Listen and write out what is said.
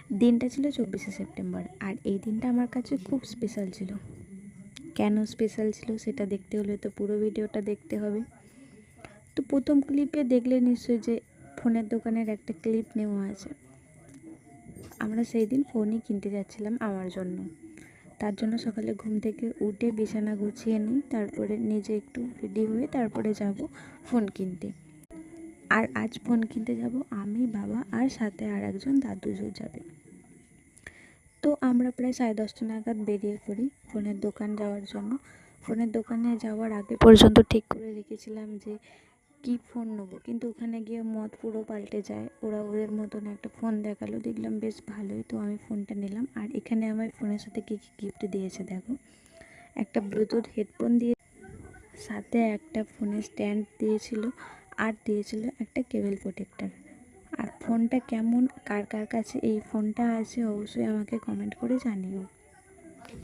দিনটা ছিল 24শে সেপ্টেম্বর, আর এই দিনটা আমার কাছে খুব স্পেশাল ছিল। কেন স্পেশাল ছিল সেটা দেখতে হলে তো পুরো ভিডিওটা দেখতে হবে। তো প্রথম ক্লিপে দেখলে নিশ্চয়ই যে ফোনের দোকানের একটা ক্লিপ নেওয়া আছে। আমরা সেই দিন ফোনই কিনতে যাচ্ছিলাম আমার জন্য। তার জন্য সকালে ঘুম থেকে উঠে বিছানা গুছিয়ে নিই, তারপরে নিজে একটু রেডি হয়ে তারপরে যাব ফোন কিনতে। আর আজ ফোন কিনতে যাব আমি, বাবা আর সাথে আর একজন দাদু যাবে। তো আমরা প্রায় 10:30 নাগাদ বেরিয়ে পড়ি ফোনের দোকান যাওয়ার জন্য। ফোনের দোকানে যাওয়ার আগে পর্যন্ত ঠিক করে রেখেছিলাম যে কী ফোন নেবো, কিন্তু ওখানে গিয়ে মত পুরো পাল্টে যায়। ওরা ওদের মতন একটা ফোন দেখালো, দেখলাম বেশ ভালোই, তো আমি ফোনটা নিলাম। আর এখানে আমার ফোনের সাথে কী কী গিফট দিয়েছে দেখো। একটা ব্লুটুথ হেডফোন দিয়ে, সাথে একটা ফোনের স্ট্যান্ড দিয়েছিল, আর দিয়েছিল একটা কেবল প্রোটেক্টর। আর ফোনটা কেমন, কার কার কাছে এই ফোনটা আছে অবশ্যই আমাকে কমেন্ট করে জানিও।